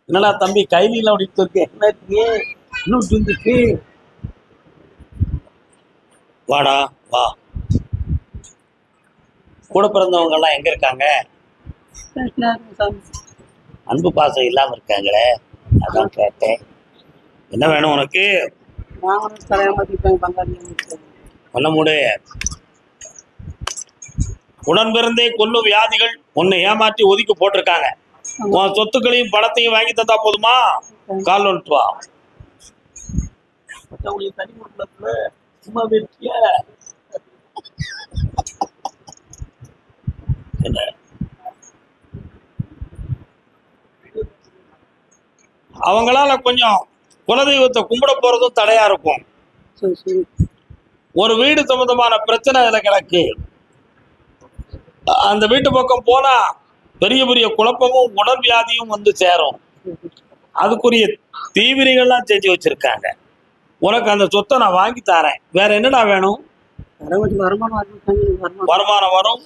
என்னடா தம்பி கைலியில் அப்படின்னு இருக்கு, என்ன இருக்கு இன்னும் இருந்துச்சு, வாடா வா. கூட பிறந்தவங்க எல்லாம் எங்க இருக்காங்க? அன்பு பாசம் இல்லாம இருக்காங்களே, அதான் கேட்டேன். என்ன வேணும் உனக்கு? பண்ண முடி. உடன் பிறந்தே கொல்லும் வியாதிகள் உன்னை ஏமாற்றி ஒதுக்கி போட்டிருக்காங்க. உன் சொத்துக்களையும் பணத்தையும் வாங்கி தந்தா போதுமா? கால் வந்துட்டு வா. தனி குடும்பத்துல சும்மா இருக்கிய என்ன? அவங்களால கொஞ்சம் குலதெய்வத்தை கும்பிட போறதும் தடையா இருக்கும். ஒரு வீடு சம்பந்தமான பிரச்சனை அதுல கிடக்கு. அந்த வீட்டு பக்கம் போனா பெரிய பெரிய குழப்பமும் உடல் வியாதியும் வந்து சேரும். அதுக்குரிய தீவிரிகள்லாம் செஞ்சு வச்சிருக்காங்க. உனக்கு அந்த சொத்தை நான் வாங்கி தரேன். வேற என்னடா வேணும்? வருமானம் வரும்,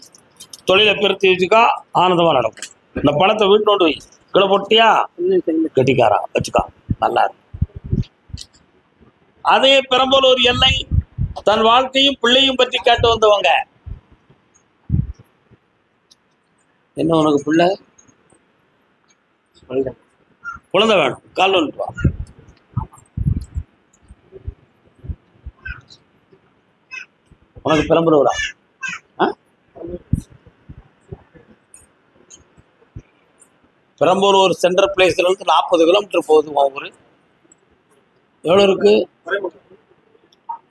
தொழிலை பிரித்து வச்சுக்கா, ஆனந்தமா நடக்கும். இந்த பணத்தை வீட்டோண்டு வை. கீழே போட்டியா? கெட்டிக்காரா வச்சுக்கா, நல்லா இருக்கும். அதே பெரம்பலூர் எல்லை தன் வாழ்க்கையும் பிள்ளையும் பற்றி கேட்டு வந்தவங்க. என்ன உனக்கு பிள்ளை? குழந்தை வேணும், கால் வந்துட்டு வா. உனக்கு பெரம்பலூரா? பெரம்பலூர் சென்ட்ரல் பிளேஸ்ல இருந்து 40 கிலோமீட்டர் போகுது உன் ஊரு. எவ்வளவு இருக்கு?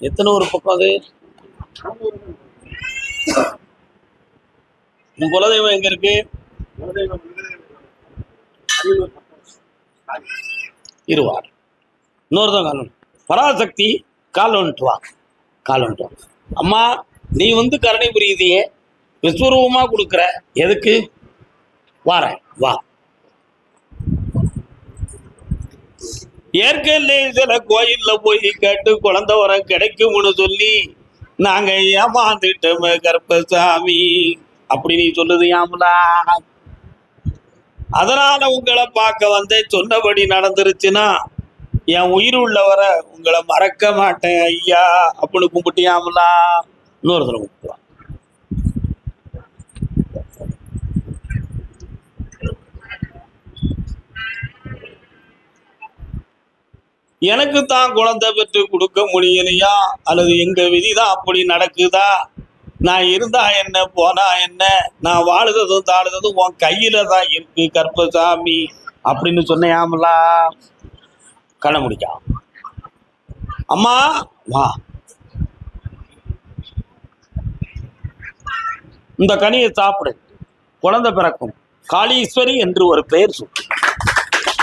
எத்தனை ஒரு பக்கம் அது? உன் குலதெய்வம் எங்க இருக்கு? இருவார். இன்னொருதான் கால் பராசக்தி, கால் வந்துட்டு வா, கால் வந்துட்டு வா. அம்மா நீ வந்து கருணை புரியுதியே, விஸ்வரூபமா கொடுக்குற, எதுக்கு? வாரேன் வா. ஏற்கனவே சில கோயில்ல போய் கேட்டு குழந்தை வர கிடைக்கும்னு சொல்லி நாங்க ஏமாந்துட்டோமே கருப்பசாமி, அப்படி நீ சொல்லுது யாமலா. அதனால உங்களை பார்க்க வந்து சொன்னபடி நடந்துருச்சுன்னா என் உயிர் உள்ளவரை உங்களை மறக்க மாட்டேன் ஐயா அப்படின்னு கும்பிட்டியாமலா. இன்னொரு தடவை கும்பிட்டுவான். எனக்கு தான் குழந்தை பெற்று கொடுக்க முடியலையா, அல்லது எங்க விதிதான் அப்படி நடக்குதா? நான் இருந்தா என்ன போனா என்ன, நான் வாழுறதும் தாழுறதும் உன் கையில தான் இருக்கு கருப்பசாமி அப்படின்னு சொன்னையாமலா. கண்ண முடிக்கா. அம்மா வா, இந்த கனியை சாப்பிடு, குழந்தை பிறக்கும். காளீஸ்வரி என்று ஒரு பெயர் சொல்லு.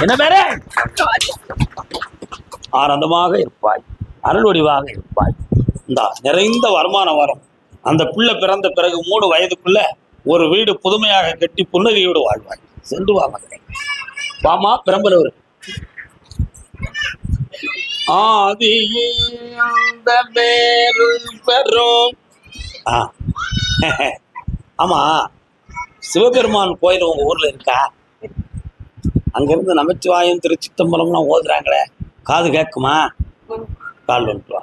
என்ன பேரு? ஆனந்தமாக இருப்பாய், அருள் வடிவாக இருப்பாய். இந்த நிறைந்த வருமானம் வரும். அந்த பிள்ளை பிறந்த பிறகு 3 வயதுக்குள்ள ஒரு வீடு புதுமையாக கட்டி புன்னகையோடு வாழ்வாய். சென்று வா மகனே. வாமா பெரம்பலூர். ஆதி பெறும். ஆமா, சிவபெருமான் கோயில் உங்க ஊர்ல இருக்கா? அங்கிருந்து நமச்சிவாயம் திருச்சித்தம்பலம்லாம் ஓதுறாங்களே, காது கேட்குமா? கால் வந்துட்டு வா.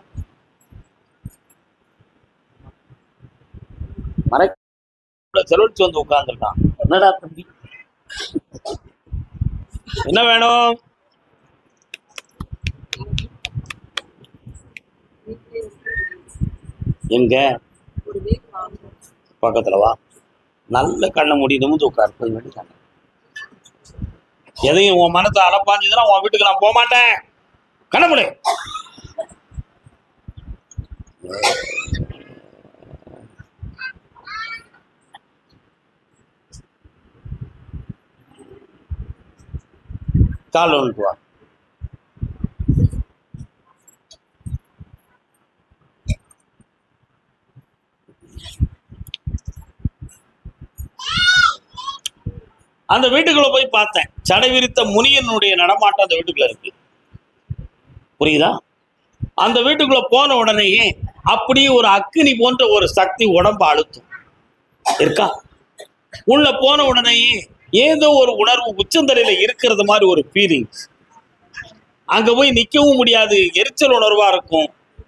மறை செலவழிச்சு வந்து உட்கார்ந்துருக்கான். என்னடா தம்பி, என்ன வேணும்? எங்க பக்கத்துல வா. நல்ல கண்ணை மூடி நிமிந்து உட்கார். போய் வேண்டிய எதையும் உன் மனத்தை அலப்பாஞ்சுதுன்னா உன் வீட்டுக்கு நான் போக மாட்டேன். கண்ண மூடு. கால் வந்துட்டு வா. அந்த வீட்டுக்குள்ள போய் பார்த்தேன். சடை விரித்த முனியனுடைய நடமாட்டம் அந்த வீட்டுக்குள்ள இருக்கு. புரியுதா? அந்த வீட்டுக்குள்ள போன உடனேயே அப்படியே ஒரு அக்கினி போன்ற ஒரு சக்தி உடம்பு அழுத்தும். இருக்கா? உள்ள போன உடனேயே ஏதோ ஒரு உணர்வு உச்சந்தலையில இருக்கிறது மாதிரி ஒரு ஃபீலிங்ஸ். அங்க போய் நிக்கவும் முடியாது, எரிச்சல் உணர்வா இருக்கும்,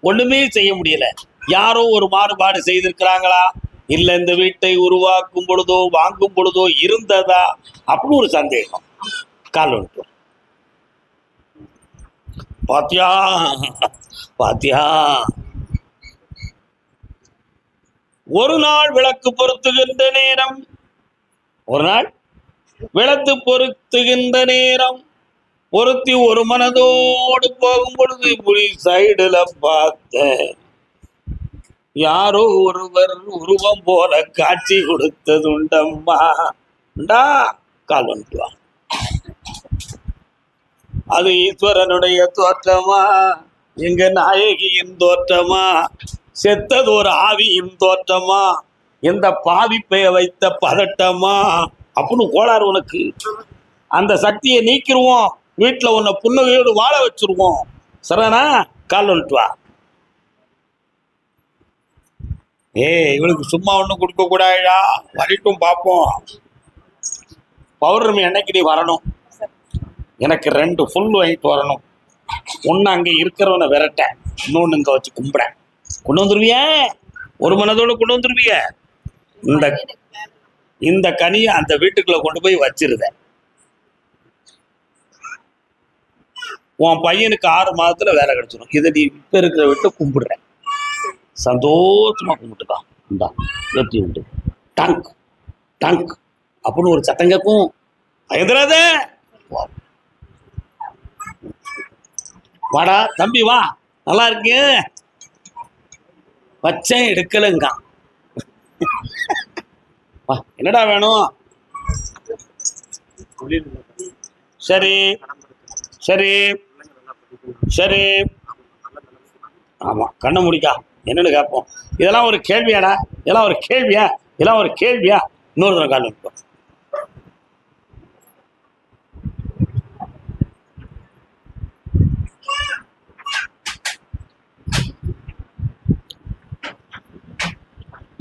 ஒண்ணுமே செய்ய முடியல. யாரோ ஒரு மாறுபாடு செய்திருக்கிறாங்களா, இல்ல இந்த வீட்டை உருவாக்கும் பொழுதோ வாங்கும் பொழுதோ இருந்ததா அப்படின்னு ஒரு சந்தேகம். கால் வந்துட்டு பாத்தியா பாத்தியா. ஒரு நாள் விளக்கு பொருத்துகின்ற நேரம், ஒரு நாள் விளக்கு பொருத்துகின்ற நேரம், பொருத்தி ஒரு மனதோடு போகும் பொழுது புலி சைடுல பார்த்த யாரோ ஒருவர் உருவம் போல காட்சி கொடுத்தது உண்டம்மா. கால் வந்துட்டு அது ஈஸ்வரனுடைய தோற்றமா, எங்க நாயகியின் தோற்றமா, செத்தது ஒரு ஆவியின் தோற்றமா, எந்த பாவிப்பைய வைத்த பதட்டமா அப்படின்னு கோளாறு உனக்கு. அந்த சக்தியை நீக்கிடுவோம், வீட்டுல உன்னை புன்னகையோடு வாழ வச்சிருவோம். சரிதானா? கால் வந்துட்டு வா. இவளுக்கு சும்மா ஒன்றும் கொடுக்க கூடாதா, வரட்டும் பார்ப்போம். பௌர்ணமி அன்னைக்கு நீ வரணும், எனக்கு 2 ஃபுல் வாங்கிட்டு வரணும். ஒன்று அங்கே இருக்கிறவனை விரட்ட, இன்னொன்று இங்கே வச்சு கும்பிட. கொண்டு வந்துருவிய, ஒரு மனதோடு கொண்டு வந்துருவிய. இந்த கனியை அந்த வீட்டுக்குள்ள கொண்டு போய் வச்சிருத. உன் பையனுக்கு 6 மாதத்துல வேலை கிடைச்சிடும். இதை நீ இப்ப இருக்கிற விட்டு கும்பிடுற, சந்தோஷமா கும்பிட்டுதான். இந்தா வெட்டி விட்டு டங்க் டங்க் அப்படின்னு ஒரு சத்தம் கேட்கும். எதிராத வாடா தம்பி வா, நல்லா இருக்கு, பச்சை எடுக்கலங்க. என்னடா வேணும்? சரி சரி சரி, ஆமா கண்ணை முடிக்கா, என்னன்னு கேட்போம். இதெல்லாம் ஒரு கேள்வியாடா, இதெல்லாம் ஒரு கேள்வியா, இதெல்லாம் ஒரு கேள்வியா? இன்னொரு தடவை கால் வைப்போம்.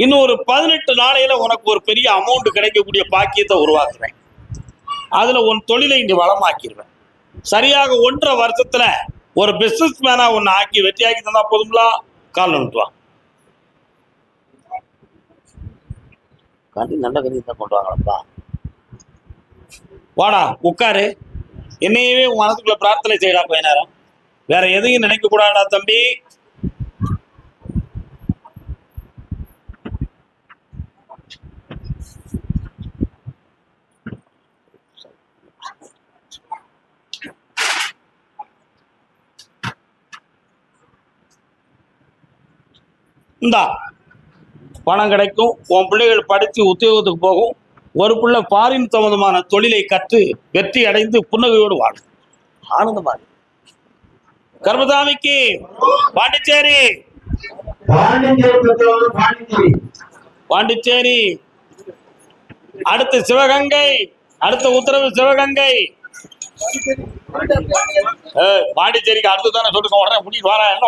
இன்னும் ஒரு 18 நாளையில உனக்கு ஒரு பெரிய அமௌண்ட் கிடைக்கக்கூடிய பாக்கியத்தை உருவாக்குறேன். அதுல உன் தொழிலை இங்க வளமாக்கிடுவேன். சரியாக 1.5 வருஷத்துல ஒரு பிசினஸ் மேனா ஒன்னு ஆக்கி வெற்றியாக்கி தந்தா போதுங்களா? கால் வந்துட்டுவான். கண்டி நல்ல கறி தான் கொண்டு வாங்களப்பா. வாடா உட்காரு, என்னையவே உன் மனதுக்குள்ள பிரார்த்தனை செய்யடா கொஞ்ச நேரம். வேற எதையும் நினைக்க கூடாதா தம்பி. இந்தா பணம் கிடைக்கும், உன் பிள்ளைகள் படித்து உத்தியோகத்துக்கு போகும், ஒரு பிள்ளை ஃபாரின் சம்பந்தமான தொழிலை கற்று வெற்றி அடைந்து புன்னகையோடு வாழும். ஆனந்தமா கர்மசாமிக்கு பாண்டிச்சேரி பாண்டிச்சேரி, அடுத்து சிவகங்கை, அடுத்த உத்தரவு சிவகங்கை. பாண்டிச்சேரிக்கு அடுத்து தானே சொல்லுங்க, உடனே முடிட்டு வரேன். என்ன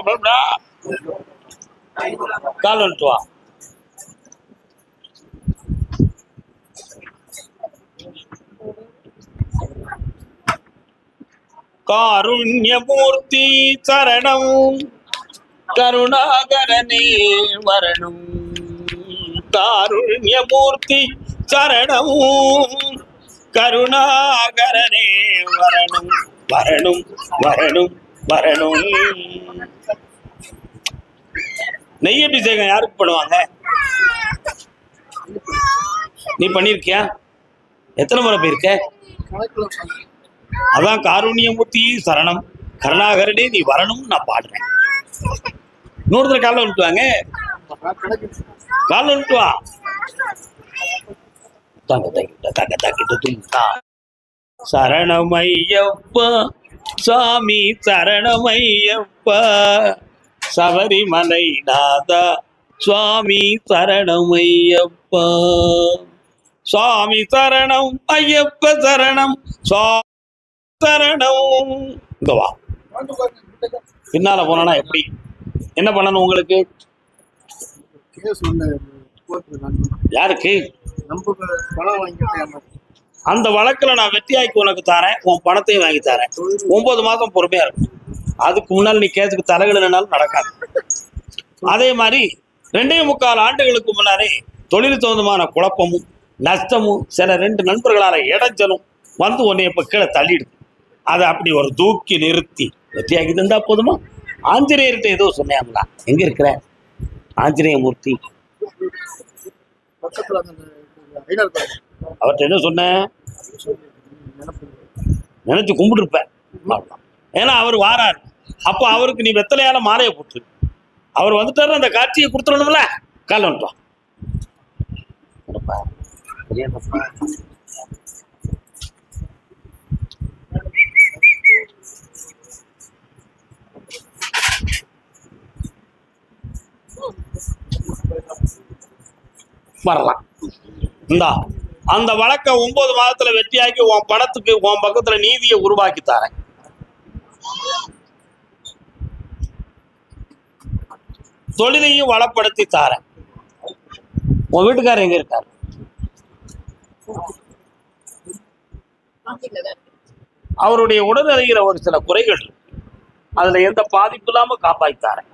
கால் வந்துட்டு வா. காருண்யமூர்த்தி சரணம், கருணாகரனே வரணும். காருண்யமூர்த்தி சரணம், கருணாகரனே வரணும் வரணும் வரணும் வரணும். நெய் அபிஷேகம் யாருக்கு பண்ணுவாங்க? நீ பண்ணிருக்கியா? எத்தனை முறை போயிருக்க? அதான் காருண்யமூர்த்தி சரணம் கருணாகரனே நீ வரணும் நான் பாடுறேன். இன்னொருத்தர் காலில் வந்துட்டுவாங்க, காலில் வந்துட்டு வா. சரணமையப்பா சாமி சரணமையப்பா, சபரிமலை நாதா சுவாமி சரணமையப்பா. சுவாமி சரணம் ஐயப்ப சரணம், சுவாமி சரணம். இங்க வா, பின்னால போனா எப்படி? என்ன பண்ணணும் உங்களுக்கு? யாருக்கு? அந்த வழக்குல நான் வெற்றியாக்கி உனக்கு தரேன், உன் பணத்தையும் வாங்கி தரேன். 9 மாதம் பொறுமையா இருக்கும். அதுக்கு முன்னால் நீ கேஸுக்கு தலைகளுனாலும் நடக்காது. அதே மாதிரி 2.25 ஆண்டுகளுக்கு முன்னாலே தொழில் சம்பந்தமான குழப்பமும் நஷ்டமும் சில 2 நண்பர்களால இடைஞ்சலும் வந்து உன்னை இப்ப கீழே தள்ளிடுது. அதை அப்படி ஒரு தூக்கி நிறுத்தி வெற்றியாக்கி தந்தா போதுமா? ஆஞ்சநேயர்கிட்ட ஏதோ சொன்னாங்களா? எங்க இருக்கிற ஆஞ்சநேயமூர்த்தி? அவர்கிட்ட என்ன சொன்னேன்? நினைச்சு கும்பிட்டு இருப்பேன். ஏன்னா அவர் வாராரு. அப்போ அவருக்கு நீ வெத்தலையால மாலையை போட்டு அவர் வந்துட்டாரு, அந்த காட்சியை கொடுத்துடணும்ல. கால வந்துட்டோம். வரலாம். இந்தா அந்த வழக்க 9 மாதத்துல வெற்றியாக்கி உன் பணத்துக்கு உன் பக்கத்துல நீதியை உருவாக்கி தரேன். தொழிலையும் வளப்படுத்தி தாரேன். உன் வீட்டுக்காரர் எங்க இருக்காரு? அவருடைய உடல்நிலையில ஒரு சில குறைகள் இருக்கு. அதுல எந்த பாதிப்பு இல்லாம காப்பாத்தாரேன்.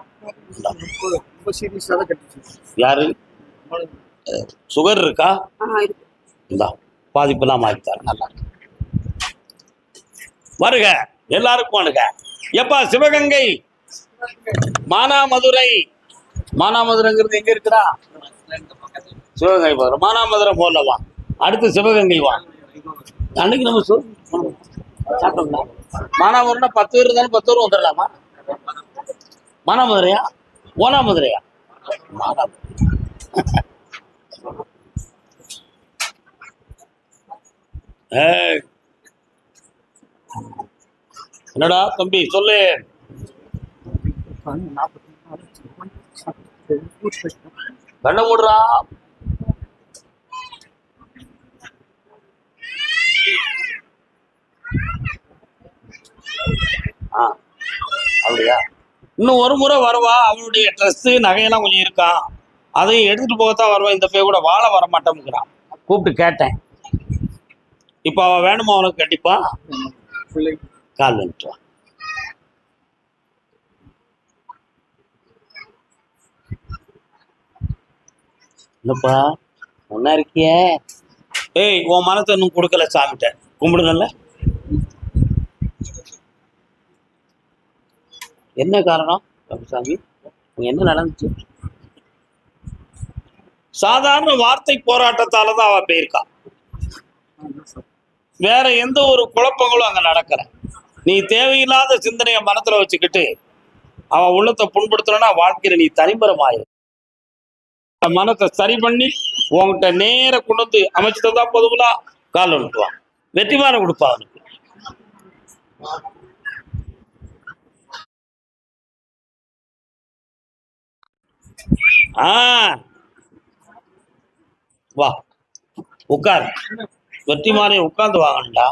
யாரு? சுகர் இருக்கா? இந்தா பாதிப்பு இல்லாம ஆகித்தாரு. நல்லா வருக, எல்லாருக்கும் வருக. எப்பா சிவகங்கை மானாமதுரை. மானாமதுரைங்கிறது எங்க இருக்குடா? சிவகங்கை போதும். மானாமதுரை போலவா, அடுத்து சிவகங்கை வா. அன்னைக்கு நம்ம சாப்பிட்டோம்னா மானாமதுரைனா 10 பேர் இருந்தாலும் 10 பேர் வந்துடலாமா? மானாமதுரையா ஓனாமதுரையா? மானாமதுரை. என்னடா தம்பி சொல்லு. கண்ண மூடுறா. அப்படியா? இன்னும் ஒரு முறை வருவா. அவனுடைய ட்ரெஸ் நகையெல்லாம் கொஞ்சம் இருக்கான், அதையும் எடுத்துட்டு போகத்தான் வருவான். இந்த பேர் கூட வாழ வர மாட்டேங்கிறான். கூப்பிட்டு கேட்டேன். இப்ப அவ வேணுமா அவனுக்கு? கண்டிப்பா கால் வந்துட்டு. என்னப்பா ஒன்னா இருக்கிய? ஏய், உன் மனத்தை இன்னும் கொடுக்கல சாமிட்ட. கும்பிடுங்கல்ல. என்ன காரணம் சாமி? என்ன நடந்துச்சு? சாதாரண வார்த்தை போராட்டத்தாலதான் அவ போயிருக்கா. வேற எந்த ஒரு குழப்பங்களும் அங்க நடக்கல. நீ தேவையில்லாத சிந்தனைய மனத்துல வச்சுக்கிட்டு அவ உள்ளத்தை புண்படுத்தணும்னா வாழ்க்கையில நீ தனிமரமாயிரு. மனத்தை சரி பண்ணி உன்கிட்ட நேர கொண்டு வந்து அமைச்சு தந்தா போதுங்களா? கால் அனுப்புவான். வெற்றிமாற கொடுப்பா அவனுக்கு. வா உட்கார். வெற்றிமாலை உட்கார்ந்து வாங்கண்டா.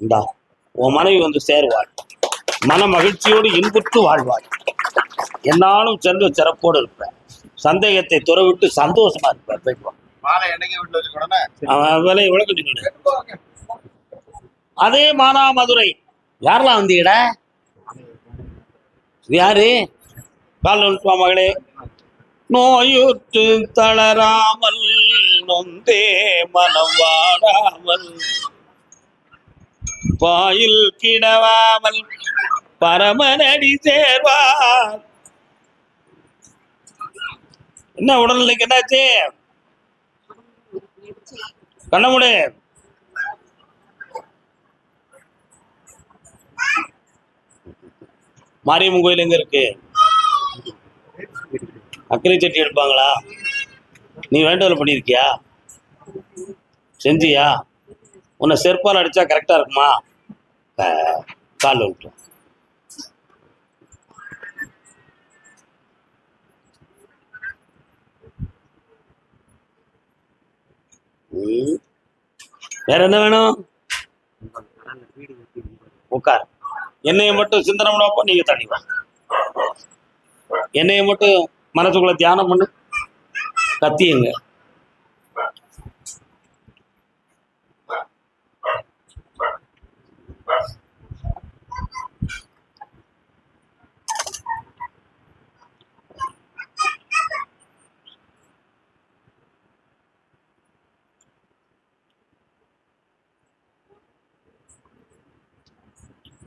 இந்தா உன் மனைவி வந்து சேருவாள். மன மகிழ்ச்சியோடு இன்புற்று வாழ்வாள். என்னாலும் செல்வ சிறப்போடு இருப்பேன். சந்தேகத்தை துறவிட்டு சந்தோஷமா இருப்பேன். போய்க்குவான். விலையை விளக்கு. அதே மானாமதுரை. யாரெல்லாம் வந்தீங்கட? யாரு? கால் நுட்பா மகளே. நோயுற்று தளராமல் நொந்தே மனம் வாடாமல் பாயில் கிடவாமல் பரமனடி சேர்வார். என்ன உடல்நிலைக்கு என்னாச்சு? கண்ணமுடு. மாரியம்மன் கோயில் எங்க இருக்கு? அக்கறை சட்டி எடுப்பாங்களா? நீ வேண்டுதல் பண்ணியிருக்கியா? செஞ்சியா? உன்னை செருப்பால் அடிச்சா கரெக்டா இருக்குமா? கால் விட்டு. வேற என்ன வேணும்? உட்கார். என்னைய மட்டும் சிந்தனை பண்ணப்போ நீங்க தனிவா. என்னைய மட்டும் மனசுக்குள்ள தியானம் பண்ணு. கத்தியுங்க.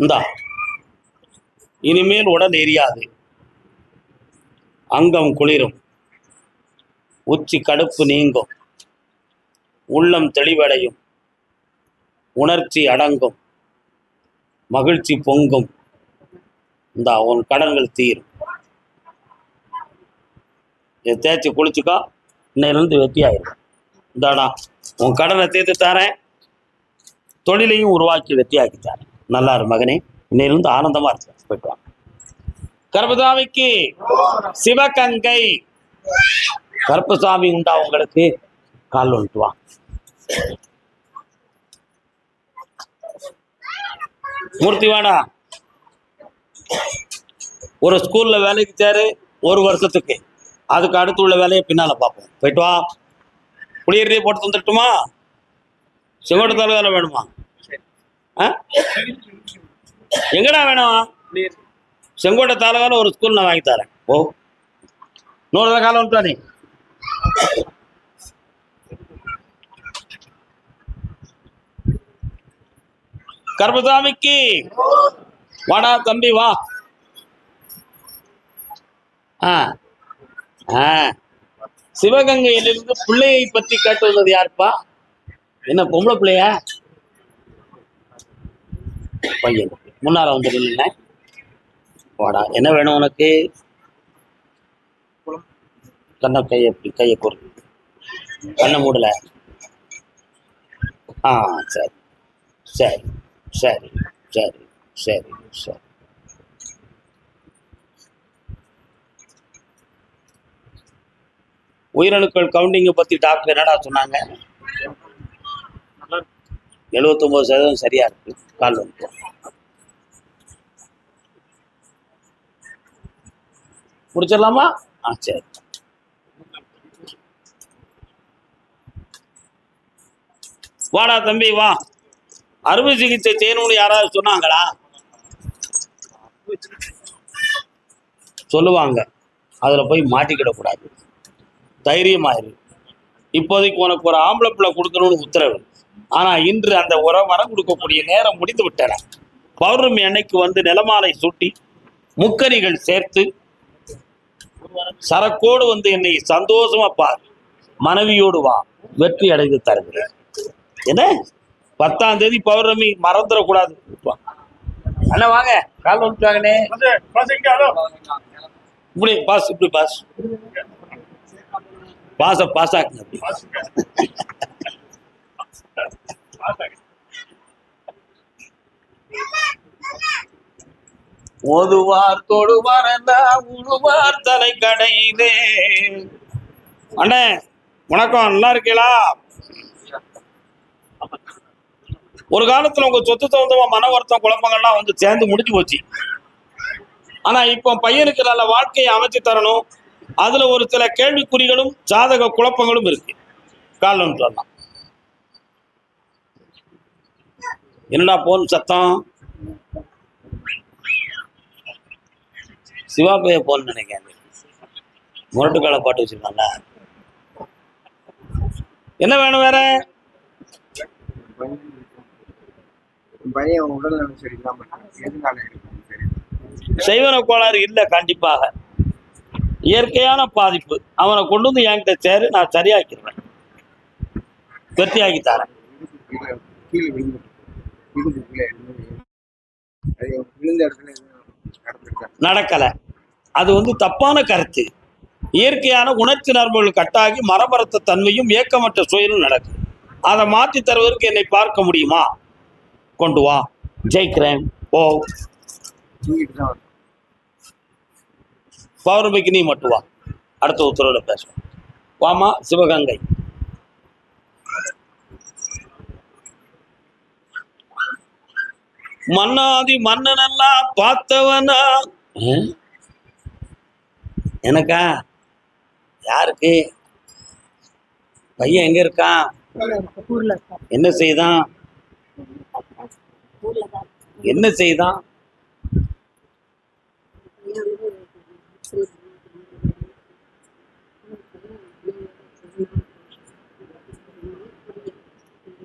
இந்தா, இனிமேல் உடல் எரியாது, அங்கம் குளிரும், உச்சி கடுப்பு நீங்கும், உள்ளம் தெளிவடையும், உணர்ச்சி அடங்கும், மகிழ்ச்சி பொங்கும், இந்தா உன் கடன்கள் தீரும். இதை தேய்ச்சி குளிச்சுக்கோ, இன்னையிலிருந்து வெற்றி ஆயிரும். இந்தாடா உன் கடனை தீர்த்து தரேன், தொழிலையும் உருவாக்கி வெற்றியாக்கி தரேன். நல்லா இரு மகனே, இன்னையிலிருந்து ஆனந்தமா இருக்கு. போயிட்டு வாங்க. கருப்பசாமிக்கு சிவகங்கை. கருப்பசாமி உண்டா உங்களுக்கு? கால் வந்துட்டு வா. மூர்த்தி வேணா, ஒரு ஸ்கூல்ல வேலைக்கு சேரு 1 வருஷத்துக்கு, அதுக்கு அடுத்து உள்ள வேலையை பின்னால பார்ப்போம். போயிட்டு வா. குடியேறிய போட்டு தந்துட்டுமா? செங்கோட்டை தாலுகாவில் வேணுமா? எங்கடா வேணும்? செங்கோட்டை தாலுகாவில் ஒரு ஸ்கூல் நான் வாங்கி தரேன். ஓ, 100 காலம் வந்துட்டா நீ. கருப்பசாமிக்கு வாடா தம்பி வா. சிவகங்கையிலிருந்து பிள்ளையை பற்றி கேட்டு வந்தது யாருப்பா? என்ன பொம்பளை பிள்ளையா? பையன் முன்னால வந்து இல்லை. வாடா, என்ன வேணும் உனக்கு? கண்ணை கையை கொடு, கண்ணை மூடல. சரி சரி சரி சரி சரி சரி. உயிரணுக்கள் கவுண்டிங்கை பற்றி டாக்டர் என்னடா சொன்னாங்க? 79% சரியா இருக்கு. கால் வந்து முடிச்சிடலாமா? சரி. வாடா தம்பி வா. அறுவை சிகிச்சை செய்யணும்னு யாராவது சொன்னாங்களா? சொல்லுவாங்க, அதில் போய் மாட்டிக்கிடக்கூடாது. தைரியமாயிரு. இப்போதைக்கு உனக்கு ஒரு ஆம்பளை பிள்ளை கொடுக்கணும்னு உத்தரவு. ஆனால் இன்று அந்த வரம் கொடுக்கக்கூடிய நேரம் முடிந்து விட்டன. பௌர்ணமி அன்னைக்கு வந்து நிலமாலை சூட்டி முக்கரிகள் சேர்த்து சரக்கோடு வந்து என்னை சந்தோஷமா பார். மனைவியோடு வா, வெற்றி அடைந்து தருகிறேன். என்ன 10ஆம் தேதி பௌர்ணமி, மறந்துடக்கூடாது. அண்ணா வாங்க, கால் வந்துட்டாங்கண்ணே. இப்படி பாஸ், இப்படி பாஸ், பாஸ் ஆகுங்க. ஓதுவார் தொடுவார் உழுவார் தலை கடையிலே. அண்ணே வணக்கம், நல்லா இருக்கீங்களா? ஒரு காலத்துல உங்க சொத்து சம்பந்தமா மன வருத்தம் குழப்பங்கள்லாம் வந்து சேர்ந்து முடிஞ்சு போச்சு. ஆனா இப்போ பையனுக்கு நல்ல வாழ்க்கையை அமைச்சு தரணும். அதுல ஒரு சில கேள்விக்குறிகளும் ஜாதக குழப்பங்களும் இருக்கு. கால் வந்து வரலாம். என்னடா போன் சத்தம்? சிவா பைய போன் நினைக்கிறேன். முரட்டுக்கால பாட்டு வச்சிருக்காங்க. என்ன வேணும் வேற? செய்வன கோளாறு இல்லை, கண்டிப்பாக இயற்கையான பாதிப்பு. அவனை கொண்டு வந்து என்கிட்ட சேரு, நான் சரியாக்கிடுவேன், வெற்றியாக்கி தரேன். நடக்கல, அது வந்து தப்பான கருத்து. இயற்கையான உணர்ச்சி நரம்புகள் கட்டாகி மரபரத்த தன்மையும் ஏக்கமற்ற சுயலும் நடக்குது. அதை மாற்றி தருவதற்கு என்னை பார்க்க முடியுமா? கொண்டு வா, ஜெயிக்கிறேன். ஓ, பௌர்ணமிக்கு நீ மட்டும் வா, அடுத்த உத்தரவுல பேசுவோம். வாமா சிவகங்கை. மன்னாதி மன்னனெல்லாம் பார்த்தவனா? எனக்கா? யாருக்கு? பையன் எங்க இருக்கான்? என்ன செய்தான்? என்ன செய்தான்?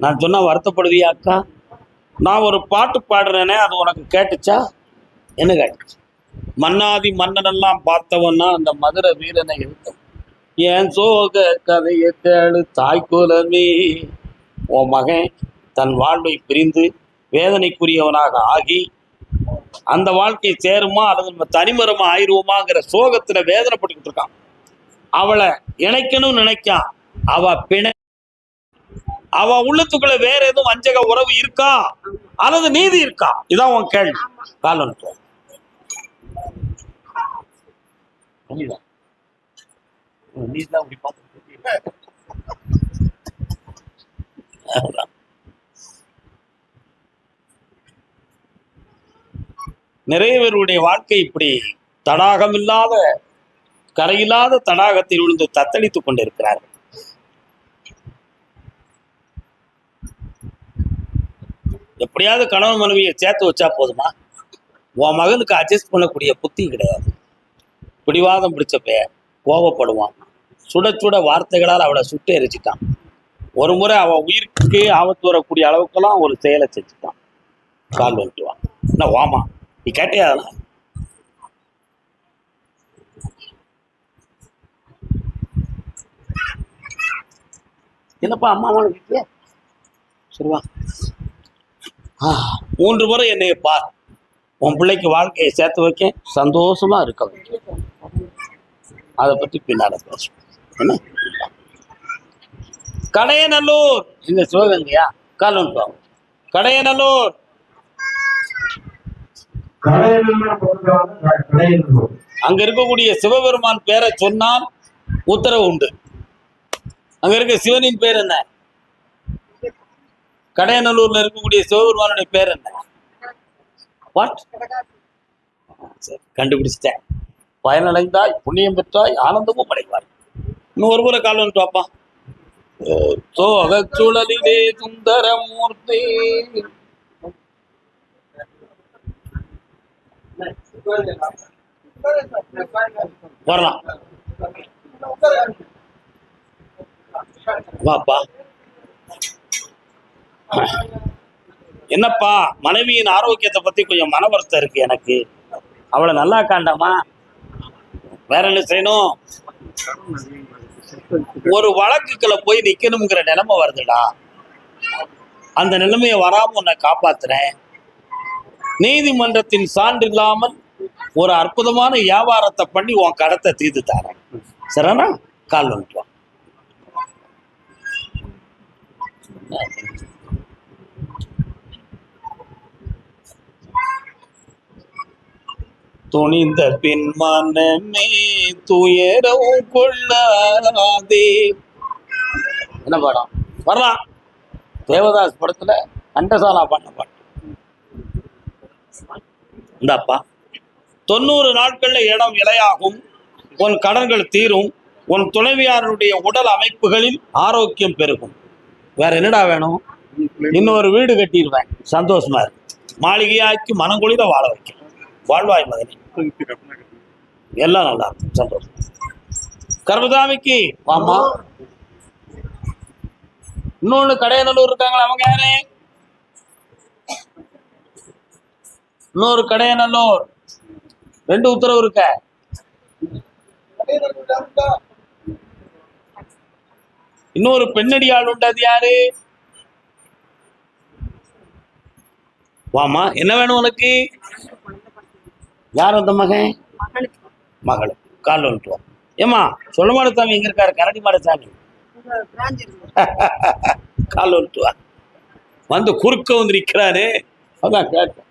நான் சொன்னா வருத்தப்படுவியா அக்கா? நான் ஒரு பாட்டு பாடுறேனே, அது உனக்கு கேட்டுச்சா? என்ன கேட்டுச்சு? மன்னாதி மன்னனெல்லாம் பார்த்தவன்னா அந்த மதுரை வீரனை இருக்கும். என் சோக கதையை கேளு தாய்க்குலமே. உன் மகன் தன் வாழ்வை பிரிந்து வேதனைக்குரியவனாக ஆகி அந்த வாழ்க்கை சேருமா அல்லது நம்ம தனிமரமா ஆயிடுவோமாங்கிற சோகத்துல வேதனைப்பட்டுக்கிட்டு இருக்கான். அவளை இணைக்கணும்னு நினைக்கான். அவ உள்ளத்துக்குள்ள வேற எதுவும் வஞ்சக உறவு இருக்கா அல்லது நீதி இருக்கா? இதான் உன் கேள்வி. காலம் நிறைய பேருடைய வாழ்க்கை இப்படி தடாகம் இல்லாத கரையில்லாத தடாகத்தில் விழுந்து தத்தளித்துக் கொண்டிருக்கிறார்கள். எப்படியாவது கணவன் மனைவியை சேர்த்து வச்சா போதுமா? உன் மகனுக்கு அட்ஜஸ்ட் பண்ணக்கூடிய புத்தி கிடையாது. பிடிவாதம் பிடிச்ச பெயர், கோபப்படுவான். சுட சுட வார்த்தைகளால் அவளை சுட்டு எரிச்சிட்டான். ஒரு முறை அவன் உயிருக்கு ஆபத்து வரக்கூடிய அளவுக்கெல்லாம் ஒரு செயலை செஞ்சுட்டான். கால் வந்துட்டுவான். என்ன வாமா, நீ கேட்டே அதெல்லாம்? என்னப்பா அம்மா வீட்டுல சரிவா? 3 முறை என்னைய பார். உன் பிள்ளைக்கு வாழ்க்கையை சேர்த்து வைக்க, சந்தோஷமா இருக்க வைக்க. அதை பற்றி பின்னால பேசுவோம். என்ன கடையநல்லூர் இந்த சிவகங்கையா? காலம் கடையநல்லூர். அங்க இருக்கக்கூடிய சிவபெருமான் பேரை சொன்னால் உத்தரவு உண்டு. அங்க இருக்க சிவனின் பேர் என்ன? கடையநல்லூர்ல இருக்கக்கூடிய சிவபெருமானுடைய பேர் என்ன? வாட்? சரி, கண்டுபிடிச்சிட்டேன். பயனடைந்தாய், புண்ணியம் பெற்றாய், ஆனந்தமும் அடைவாய். இன்னும் ஒரு முறை கால் வந்துட்டு வாப்பா. சோகச்சுழலிலே சுந்தரமூர்த்தி. வரலாம் வாப்பா. என்னப்பா, மனைவியின் ஆரோக்கியத்தை பத்தி கொஞ்சம் மன வருத்தம் இருக்கு எனக்கு. அவளை நல்லா காண்டாமா? வேற என்ன செய்யணும்? ஒரு வழக்குக்குள்ள போய் நிக்கணுங்கிற நிலைமை வருதுடா. அந்த நிலைமையை வராம உன்னை காப்பாத்துறேன். நீதிமன்றத்தின் சான்று இல்லாமல் ஒரு அற்புதமான வியாபாரத்தை பண்ணி உன் கடத்தை தீர்த்து தரேன். சரிண்ணா? கால் வந்துட்டு வா. துணிந்த பின் மனமே துயரவும் கொள்ளாதே. என்ன பாடம்? வரலாம். தேவதாஸ் படத்துல கண்டசாலா பண்ண பாட்டு. இந்தாப்பா, 90 நாட்கள்ல இடம் விலையாகும், உன் கடன்கள் தீரும், உன் துணைவியாருடைய உடல் அமைப்புகளில் ஆரோக்கியம் பெருகும். வேற என்னடா வேணும்? இன்னொரு வீடு கட்டிடுவேன், சந்தோஷமா இருக்கு. மாளிகையாக்கி மனங்குளிர வாழ வைக்க. வாழ்வாய் மகனே, எல்லாம் நல்லா இருக்கும், சந்தோஷம். கர்மசாமிக்கு மாமா இன்னொன்னு கடையநல்லூர் இருக்காங்களா? அவங்க யாரு? இன்னொரு கடையநல்லூர் 2 உத்தரவு இருக்க. இன்னொரு பெண்ணடியாள் உண்டு, அது யாரு? வாமா, என்ன வேணும் உனக்கு? யார் அந்த மகன்? மகள். கால் வந்துட்டு வா. ஏமா, சொல்ல மாடசாமி எங்க இருக்காரு? கரடி மாடசாமி. கால் வந்துட்டு வா. வந்து குறுக்க வந்து நிற்கிறாரு. அதான் கேட்டேன்.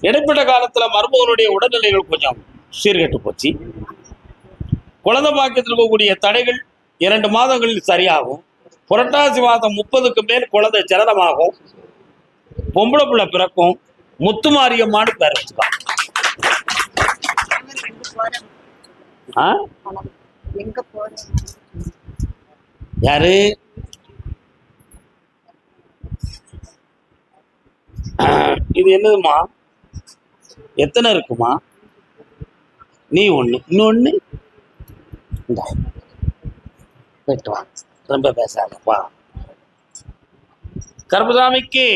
இடைப்பட்ட காலத்துல மருமகனுடைய உடல்நிலைகள் கொஞ்சம் சீர்கெட்டு போச்சு. குழந்தை பாக்கியத்தில் இருக்கக்கூடிய தடைகள் 2 மாதங்களில் சரியாகும். புரட்டாசி மாதம் 30க்கு மேல் குழந்தை ஜனனமாகும். பொம்பளை பிள்ளை பிறக்கும். முத்துமாரியம்மான்னு பேர் வச்சுக்கலாம். யாரு? இது என்னதுமா? எத்தனை இருக்குமா? நீ ஒண்ணு, இன்னொன்னு இந்தா, போயிட்டு வா. ரொம்ப பேசாதப்பா. கருப்பசாமிக்கு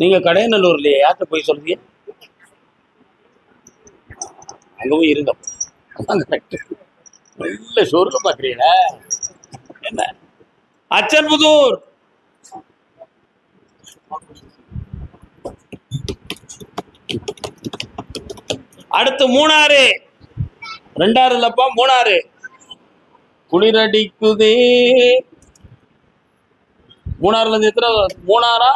நீங்க கடையநல்லூர்லயே யார்கிட்ட போய் சொல்றீங்க? அங்க போய் இருங்க. நல்ல சொருக பாக்குறீங்களா என்ன? அச்சன்புதூர் அடுத்து மூணாறு. 2 இல்லப்பா, மூணாறு. குளிரடிக்குதே. மூணாறுல இருந்து எத்தனை? மூணாறா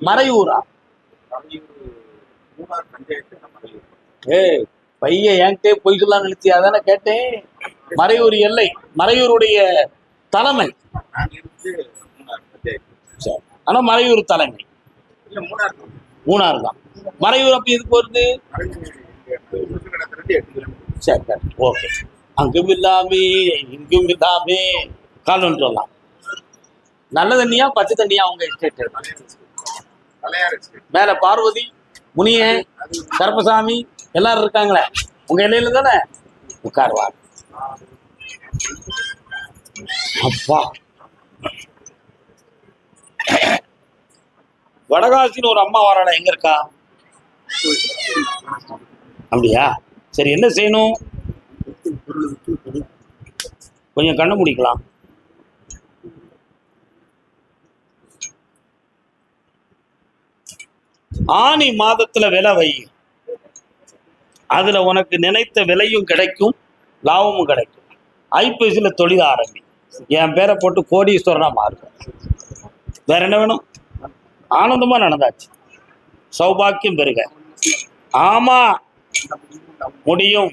மறையூரா? ஏய் பையன் என்கிட்டே பொய் சொல்லலாம் நினைச்சி அதானே கேட்டேன். மறையூர் எல்லை, மறையூருடைய தலைமை. ஆனா மறையூர் தலைமை மூணாறு தான். மறையூர் அப்ப எதுக்கு வருது? சரி, ஓகே. அங்கும் இல்லாமே இங்கும் இல்லாமே கால் சொல்லலாம். நல்ல தண்ணியா பச்சை தண்ணியா உங்க எஸ்டேட்? மேல பார்வதி, முனிய, கருப்பசாமி எல்லாரும் இருக்காங்களே உங்க எல்லையில தானே? உட்காருவா. அப்பா, வடகாசின்னு ஒரு அம்மா வராடா, எங்க இருக்கா? அப்படியா? சரி, என்ன செய்யணும்? கொஞ்சம் கண்ணு முடிக்கலாம். ஆனி மாதத்துல விலை வை. அதுல உனக்கு நினைத்த விலையும் கிடைக்கும், லாபமும் கிடைக்கும். ஐப்பசியில தொழில் ஆரம்பி. என் பேரை போட்டு கோடீஸ்வரனா மாறும். வேற என்ன வேணும்? ஆனந்தமா நடந்தாச்சு. சௌபாக்கியம் பெருக. ஆமா, முடியும்.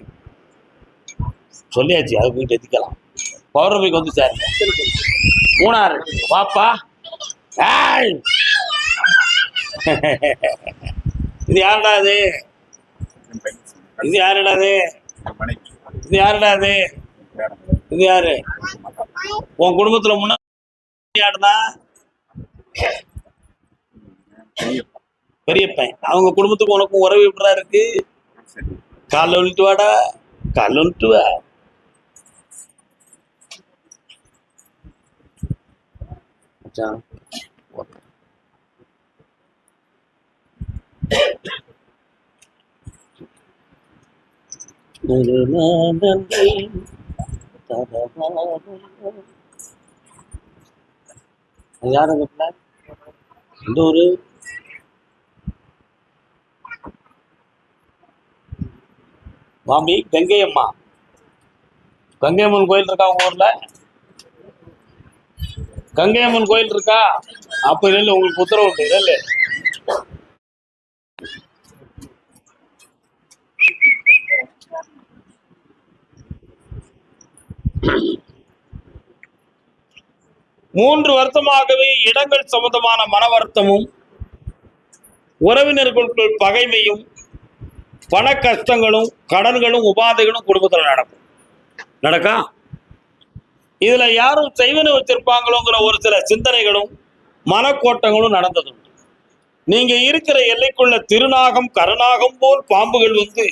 சொல்லியாச்சு. அது போயிட்டு எத்திக்கலாம். பௌர்ணமிக்கு வந்து சேருங்க. மூணாறு வாப்பா. இது யாருடா? அது இது யாருடா? அது இது யாருடா? அது இது யாரு? உன் குடும்பத்துல முன்னாடி யாருடா? பெரியப்பன். அவங்க குடும்பத்துக்கு உனக்கும் உறவு எப்படா இருக்கு? காலைல ஒழிட்டு வாடா, காலைல ஒழிட்டு வா. யாரு வீட்டுல? இந்த ஊரு மாமி கங்கையம்மா. கங்கையம்மன் கோயில் இருக்கா உங்க ஊர்ல? கங்கையம்மன் கோயில் இருக்கா? அப்ப இல்லை, உங்களுக்கு உத்தரவு உண்டு. இல்லை 3 வருத்தமாகவே இடங்கள் சம்பந்தமான மன வருத்தமும், உறவினர்களுக்குள் பகைமையும், பண கஷ்டங்களும், கடன்களும், உபாதைகளும் குடும்பத்தில் நடக்கா. இதுல யாரும் செய்வன வச்சிருப்பாங்களோங்கிற ஒரு சில சிந்தனைகளும் மனக்கோட்டங்களும் நடந்ததும். நீங்க இருக்கிற எல்லைக்குள்ள திருநாகம் கருநாகம் போல் பாம்புகள் வந்து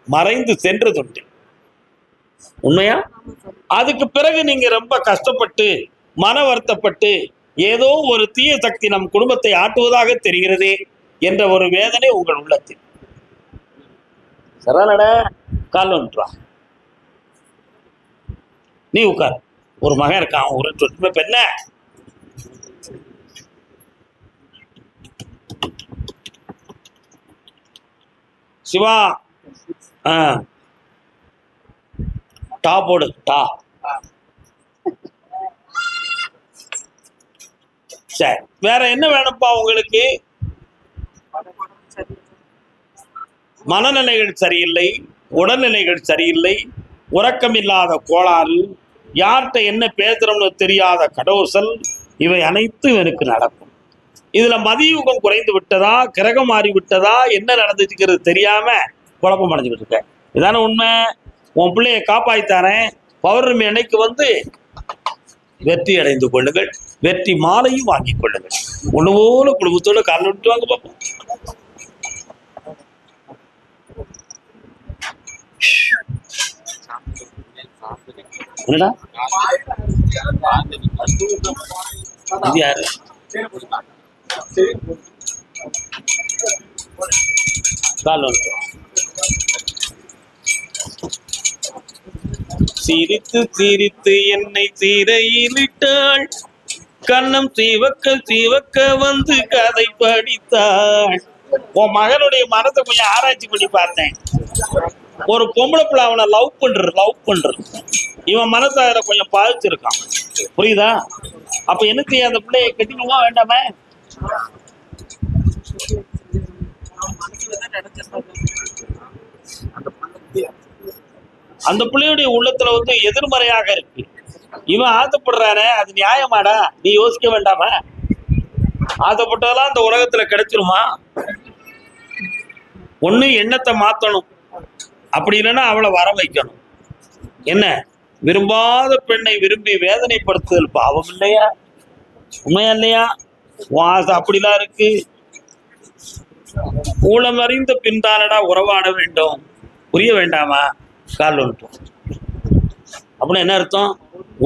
மறைந்து சென்றதுண்டு. உண்மையா? அதுக்கு பிறகு நீங்க ரொம்ப கஷ்டப்பட்டு மன வருத்தப்பட்டு ஏதோ ஒரு தீய சக்தி நம் குடும்பத்தை ஆட்டுவதாக தெரிகிறதே என்ற ஒரு வேதனை உங்கள் உள்ளத்தில். சரளட கால் வந்துட்டா. நீ உட்கார். ஒரு மகன் இருக்கான், ஒரு சொன்ன பெண்ண. சிவா, டா போடு. டா. சரி, வேற என்ன வேணும்ப்பா உங்களுக்கு? மனநிலைகள் சரியில்லை, உடல்நிலைகள் சரியில்லை, உறக்கமில்லாத கோளாறு, யார்கிட்ட என்ன பேசுறோம்னு தெரியாத கடோசல், இவை அனைத்தும் எனக்கு நடக்கும். இதுல மதியுகம் குறைந்து விட்டதா, கிரகம் மாறி விட்டதா, என்ன நடந்துச்சுங்கிறது தெரியாம குழப்பம் அடைஞ்சுக்கிட்டு இருக்க. இதான உண்மை. உன் பிள்ளைய காப்பாய்த்தாரேன். பௌர்ணமி அன்னைக்கு வந்து வெற்றி அடைந்து கொள்ளுங்கள். வெற்றி மாலையும் வாங்கிக் கொள்ளுங்கள். ஒண்ணு போல குடும்பத்தோட கால் விட்டு வாங்க பார்ப்போம். என்னடா இது யாரு? சிரித்து சிரித்து என்னை சிறையிலிட்டாள், கண்ணம் சீவக்க சீவக்க வந்து கதை படித்தாள். உன் மகனுடைய மனத்தை கொஞ்சம் ஆராய்ச்சி பண்ணி பார்த்தேன். ஒரு பொம்பளை பிள்ளை அவனை லவ் பண்ற இவன் மனசை அதில் கொஞ்சம் பாதிச்சிருக்கான். புரியுதா? அப்ப எனக்கு அந்த பிள்ளையை கட்டிக்கணுமா வேண்டாமே? அந்த பிள்ளையுடைய உள்ளத்துல வந்து எதிர்மறையாக இருக்கு. இவன் ஆசைப்படுறானே, அது நியாயமாடா? நீ யோசிக்க வேண்டாமா? ஆசைப்பட்டதெல்லாம் அந்த உலகத்துல கிடைச்சிருமா? ஒண்ணு எண்ணத்தை மாத்தணும், அப்படி இல்லைன்னா அவளை வர வைக்கணும். என்ன, விரும்பாத பெண்ணை விரும்பி வேதனைப்படுத்துதல் பாவம் இல்லையா? உண்மையா இல்லையா? ஆசை அப்படிலாம் இருக்கு. ஊழம் அறிந்த பின்தானடா உறவாட வேண்டும். புரிய வேண்டாமா? கால் வந்துட்டோம் அப்படின்னு என்ன அர்த்தம்?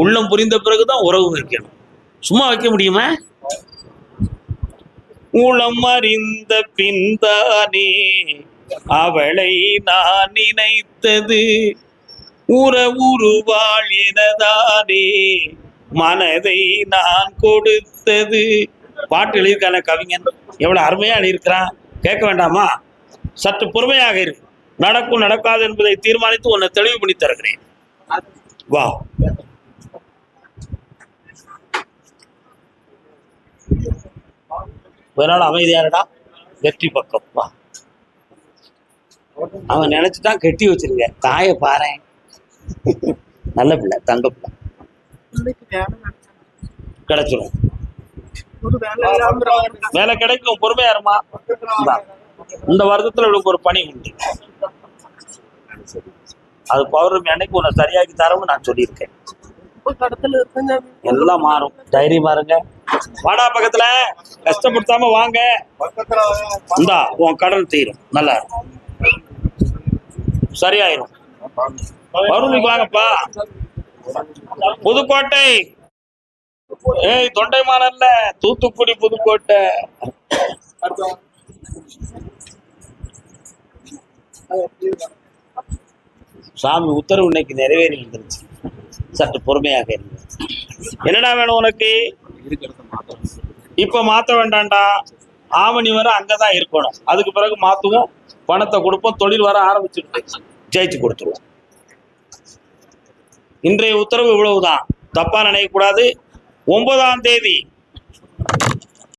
உள்ளம் புரிந்த பிறகுதான் உறவு வைக்கணும். சும்மா வைக்க முடியுமா? ஊழம் அறிந்த பின்தானே அவளை நான் நினைத்தது, உறவுருவாள் எனதானே மனதை நான் கொடுத்தது. பாட்டு எழுதியிருக்கான கவிஞன் எவ்வளவு அருமையா எழுதியிருக்கிறான். கேட்க வேண்டாமா? சற்று பொறுமையாக இருக்கு. நடக்கும் நடக்காது என்பதை தீர்மானித்து உன்னை தெளிவு பண்ணி தருகிறேன். வா. ஒரு நாள் அமைதியாரடா, வெற்றி பக்கம் வா. அவன் நினைச்சுட்டான் கெட்டி வச்சிருங்க, தாயை பாரு. நல்ல பிள்ளை, தங்க பிள்ளை, கிடைச்சிடும். வேலை கிடைக்கும், பொறுமையா இருமா. இந்த வருடத்துல இவளுக்கு ஒரு பணி உண்டு. அது பௌர்ணமி அன்னைக்கு உன்னை சரியாக்கி தரவும் நான் சொல்லியிருக்கேன். எல்லாம் மாறும், தைரியமா இருங்க. வாடா பக்கத்துல, கஷ்டப்படுத்தாம வாங்க. இந்தா உன் கடன் தீரும், நல்லா சரியாயிரும். பௌர்ணமிக்கு வாங்கப்பா. புதுக்கோட்டை, ஏய் தொண்டைமானல்ல, தூத்துக்குடி புதுக்கோட்டை. சாமி உத்தரவு இன்னைக்கு நிறைவேறி வந்துருச்சு. சற்று பொறுமையாக இருங்க. என்னடா வேணும் உனக்கு? இப்ப மாத்த வேண்டாம்டா, ஆவணி வர அங்கதான் இருக்கணும். அதுக்கு பிறகு மாத்துவோம், பணத்தை கொடுப்போம், தொழில் வர ஆரம்பிச்சுட்டு ஜெயிச்சு கொடுத்துருவோம். இன்றைய உத்தரவு இவ்வளவுதான், தப்பா நினைக்க கூடாது. 9ஆம் தேதி